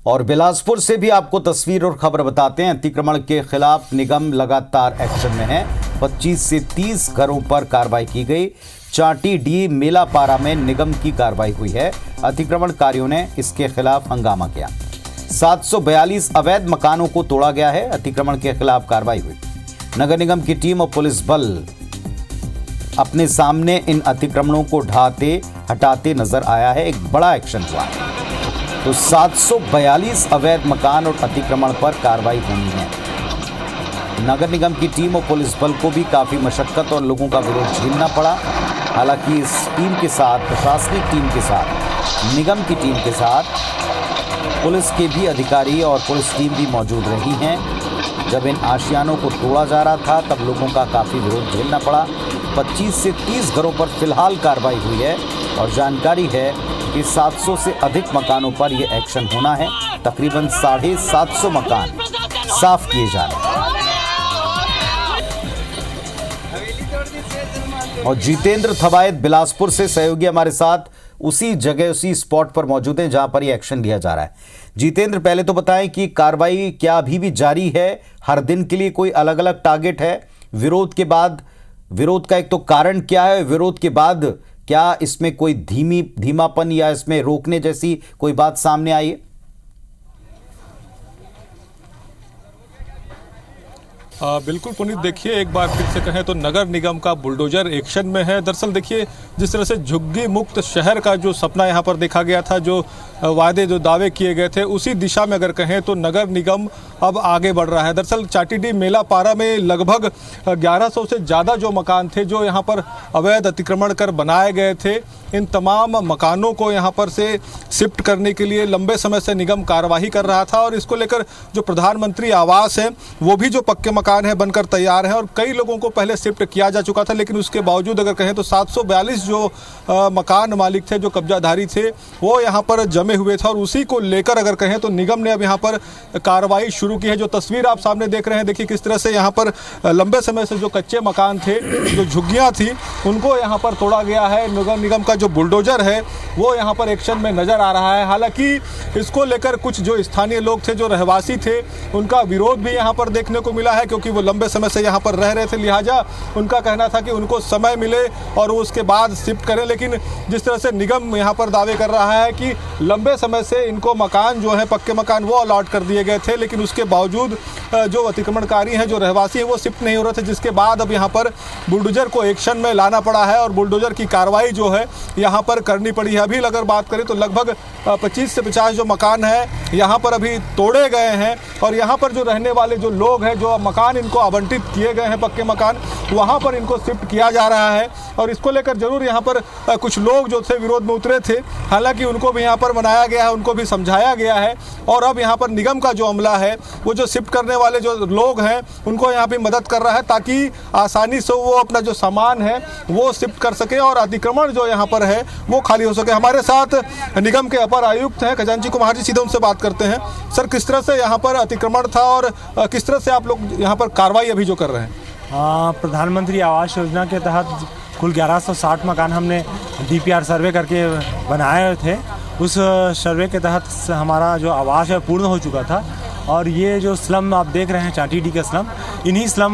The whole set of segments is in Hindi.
और बिलासपुर से भी आपको तस्वीर और खबर बताते हैं। अतिक्रमण के खिलाफ निगम लगातार एक्शन में है। 25 से 30 घरों पर कार्रवाई की गई। चाटी डी मेलापारा में निगम की कार्रवाई हुई है। अतिक्रमणकारियों ने इसके खिलाफ हंगामा किया। 742 अवैध मकानों को तोड़ा गया है। अतिक्रमण के खिलाफ कार्रवाई हुई। नगर निगम की टीम और पुलिस बल अपने सामने इन अतिक्रमणों को हटाते नजर आया है। एक बड़ा एक्शन हुआ है। तो 742 अवैध मकान और अतिक्रमण पर कार्रवाई होनी है। नगर निगम की टीम और पुलिस बल को भी काफ़ी मशक्कत और लोगों का विरोध झेलना पड़ा। हालांकि इस टीम के साथ, प्रशासनिक टीम के साथ, निगम की टीम के साथ पुलिस के भी अधिकारी और पुलिस टीम भी मौजूद रही हैं। जब इन आशियानों को तोड़ा जा रहा था तब लोगों का काफ़ी विरोध झेलना पड़ा। 25 से 30 घरों पर फिलहाल कार्रवाई हुई है और जानकारी है कि 700 से अधिक मकानों पर यह एक्शन होना है। तकरीबन 750 मकान साफ किए जा रहे हैं। और जितेंद्र थवायत बिलासपुर से सहयोगी हमारे साथ उसी जगह, उसी स्पॉट पर मौजूद हैं जहां पर ये एक्शन लिया जा रहा है। जितेंद्र, पहले तो बताएं कि कार्रवाई क्या अभी भी जारी है? हर दिन के लिए कोई अलग अलग टारगेट है? विरोध के बाद, विरोध का एक तो कारण क्या है? विरोध के बाद क्या इसमें कोई धीमापन या इसमें रोकने जैसी कोई बात सामने आई है? बिल्कुल पुनीत, देखिए एक बार फिर से कहें तो नगर निगम का बुलडोजर एक्शन में है। दरअसल देखिए, जिस तरह से झुग्गी मुक्त शहर का जो सपना यहाँ पर देखा गया था, जो वादे, जो दावे किए गए थे, उसी दिशा में अगर कहें तो नगर निगम अब आगे बढ़ रहा है। दरअसल चाटीडी मेलापारा में लगभग 1100 से ज़्यादा जो मकान थे, जो यहाँ पर अवैध अतिक्रमण कर बनाए गए थे, इन तमाम मकानों को यहाँ पर से शिफ्ट करने के लिए लंबे समय से निगम कार्यवाही कर रहा था। और इसको लेकर जो प्रधानमंत्री आवास है, वो भी जो पक्के मकान है बनकर तैयार है और कई लोगों को पहले शिफ्ट किया जा चुका था। लेकिन उसके बावजूद अगर कहें तो 742 जो मकान मालिक थे, जो कब्जाधारी थे, वो यहाँ पर जमे हुए थे। और उसी को लेकर अगर कहें तो निगम ने अब यहाँ पर कार्रवाई शुरू की है। जो तस्वीर आप सामने देख रहे हैं, देखिए किस तरह से यहाँ पर लंबे समय से जो कच्चे मकान थे, जो झुग्गियाँ थी, उनको यहाँ पर तोड़ा गया है। नगर निगम का जो बुलडोजर है वो यहाँ पर एक्शन में नजर आ रहा है। हालांकि इसको लेकर कुछ जो स्थानीय लोग थे, जो रहवासी थे, उनका विरोध भी यहाँ पर देखने को मिला है, क्योंकि वो लंबे समय से यहाँ पर रह रहे थे। लिहाजा उनका कहना था कि उनको समय मिले और उसके बाद शिफ्ट करें। लेकिन जिस तरह से निगम यहाँ पर दावे कर रहा है कि लंबे समय से इनको मकान जो है, पक्के मकान, वो अलॉट कर दिए गए थे, लेकिन उसके बावजूद जो अतिक्रमणकारी हैं, जो रहवासी हैं, वो शिफ्ट नहीं हो रहे थे, जिसके बाद अब यहाँ पर बुलडोजर को एक्शन में लाना पड़ा है और बुलडोजर की कार्रवाई जो है यहाँ पर करनी पड़ी है। अभी अगर बात करें तो लगभग 25 से 50 जो मकान है यहाँ पर अभी तोड़े गए हैं और यहाँ पर जो रहने वाले जो लोग हैं, जो मकान इनको आवंटित किए गए हैं, पक्के मकान, वहाँ पर इनको शिफ्ट किया जा रहा है। और इसको लेकर जरूर यहाँ पर कुछ लोग जो थे विरोध में उतरे थे। हालांकि उनको भी यहाँ पर मनाया गया है, उनको भी समझाया गया है और अब यहाँ पर निगम का जो अमला है, वो जो शिफ्ट करने वाले जो लोग हैं, उनको यहाँ पर मदद कर रहा है ताकि आसानी से वो अपना जो सामान है वो शिफ्ट कर सके और अतिक्रमण जो यहाँ पर है वो खाली हो सके। हमारे साथ निगम के अपर आयुक्त हैं खजांची कुमार जी, सीधे उनसे बात करते हैं। सर, किस तरह से यहाँ पर अतिक्रमण था और किस तरह से आप लोग यहाँ पर कार्रवाई अभी जो कर रहे हैं? प्रधानमंत्री आवास योजना के तहत कुल 1160 मकान हमने DPR सर्वे करके बनाए थे। उस सर्वे के तहत हमारा जो आवास है पूर्ण हो चुका था। और ये जो स्लम आप देख रहे हैं, चाटीडी का स्लम, इन्हीं स्लम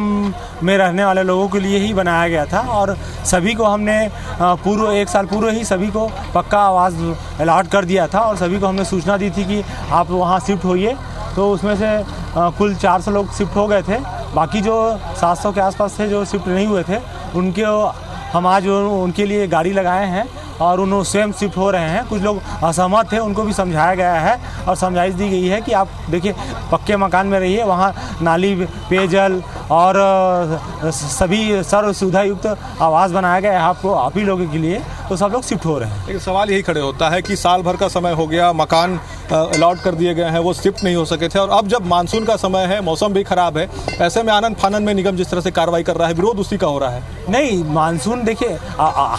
में रहने वाले लोगों के लिए ही बनाया गया था। और सभी को हमने एक साल पूर्व ही सभी को पक्का आवास अलॉट कर दिया था और सभी को हमने सूचना दी थी कि आप वहाँ शिफ्ट होइए। तो उसमें से कुल 400 लोग शिफ्ट हो गए थे। बाकी जो 700 के आसपास थे जो शिफ्ट नहीं हुए थे, हम आज उनके लिए गाड़ी लगाए हैं और उन्होंने स्वयं शिफ्ट हो रहे हैं। कुछ लोग असहमत थे, उनको भी समझाया गया है और समझाइश दी गई है कि आप देखिए पक्के मकान में रहिए, वहाँ नाली, पेयजल और सभी सर्व सुविधा युक्त आवास बनाया गया है आपको, आप ही लोगों के लिए। तो सब लोग शिफ्ट हो रहे हैं। एक सवाल यही खड़े होता है कि साल भर का समय हो गया, मकान अलॉट कर दिए गए हैं, वो शिफ्ट नहीं हो सके थे और अब जब मानसून का समय है, मौसम भी खराब है, ऐसे में आनन फानन में निगम जिस तरह से कार्रवाई कर रहा है, विरोध उसी का हो रहा है। नहीं, मानसून देखिए,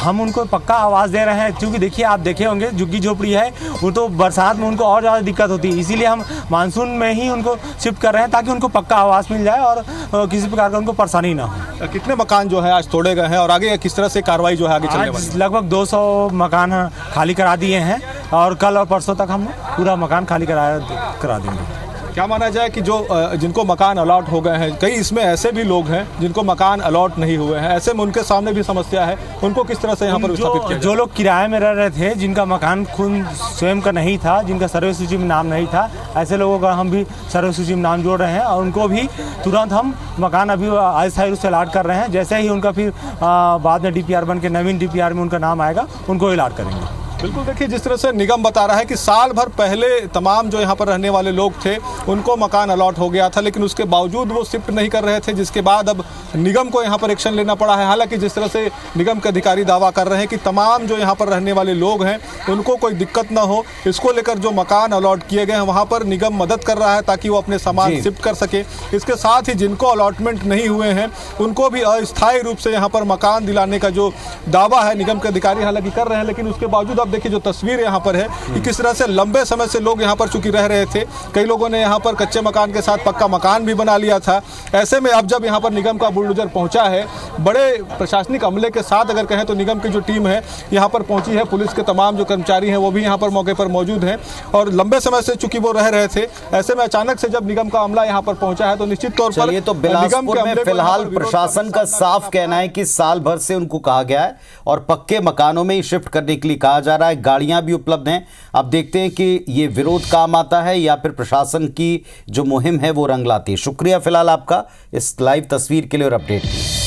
हम उनको पक्का आवास दे रहे हैं, क्योंकि देखिए आप देखे होंगे झुग्गी झोपड़ी है, वो तो बरसात में उनको और ज़्यादा दिक्कत होती है। इसीलिए हम मानसून में ही उनको शिफ्ट कर रहे हैं ताकि उनको पक्का आवास मिल जाए और किसी प्रकार का उनको परेशानी ना हो। कितने मकान जो है आज तोड़े गए हैं और आगे किस तरह से कार्रवाई जो है आगे चलने वाली है? लगभग 200 मकान खाली करा दिए हैं और कल और परसों तक हम पूरा मकान खाली करा देंगे। क्या माना जाए कि जो जिनको मकान अलॉट हो गए हैं, कई इसमें ऐसे भी लोग हैं जिनको मकान अलॉट नहीं हुए हैं, ऐसे में उनके सामने भी समस्या है, उनको किस तरह से यहाँ पर विस्थापित किया जो लोग किराए में रह रहे थे, जिनका मकान खुद स्वयं का नहीं था, जिनका सर्वे सूची में नाम नहीं था, ऐसे लोगों का हम भी सर्वे सूची में नाम जोड़ रहे हैं और उनको भी तुरंत हम मकान अभी अस्थायी रूप से अलॉट कर रहे हैं। जैसे ही उनका फिर बाद में DPR बन के नवीन DPR में उनका नाम आएगा, उनको अलॉट करेंगे। बिल्कुल, देखिए जिस तरह से निगम बता रहा है कि साल भर पहले तमाम जो यहाँ पर रहने वाले लोग थे उनको मकान अलॉट हो गया था, लेकिन उसके बावजूद वो शिफ्ट नहीं कर रहे थे, जिसके बाद अब निगम को यहाँ पर एक्शन लेना पड़ा है। हालांकि जिस तरह से निगम के अधिकारी दावा कर रहे हैं कि तमाम जो यहाँ पर रहने वाले लोग हैं उनको कोई दिक्कत ना हो, इसको लेकर जो मकान अलॉट किए गए हैं वहाँ पर निगम मदद कर रहा है ताकि वो अपने सामान शिफ्ट कर सके। इसके साथ ही जिनको अलॉटमेंट नहीं हुए हैं उनको भी अस्थायी रूप से यहाँ पर मकान दिलाने का जो दावा है निगम के अधिकारी हालांकि कर रहे हैं, लेकिन उसके बावजूद देखिए जो तस्वीर यहाँ पर है कि किस तरह से लंबे समय से लोग यहाँ पर चूंकि रह रहे थे, कई लोगों ने यहाँ पर कच्चे मकान के साथ पक्का मकान भी बना लिया था। ऐसे में अब जब यहाँ पर निगम का बुलडोजर पहुंचा है, बड़े प्रशासनिक अमले के साथ अगर कहें तो निगम की जो टीम है यहाँ पर पहुंची है, पुलिस के तमाम जो कर्मचारी हैं वो भी यहाँ पर मौके पर मौजूद हैं और लंबे समय से चूंकि वो रह रहे थे, ऐसे में अचानक से जब निगम का अमला यहाँ पर पहुंचा है तो निश्चित तौर पर ये तो बिलासपुर में फिलहाल प्रशासन का साफ कहना है कि साल भर से उनको कहा गया है और पक्के मकानों में ही शिफ्ट करने के लिए कहा जा रहा है, गाड़ियां भी उपलब्ध हैं। अब देखते हैं कि ये विरोध काम आता है या फिर प्रशासन की जो मुहिम है वो रंग लाती है। शुक्रिया फिलहाल आपका इस लाइव तस्वीर के लिए और अपडेट के लिए।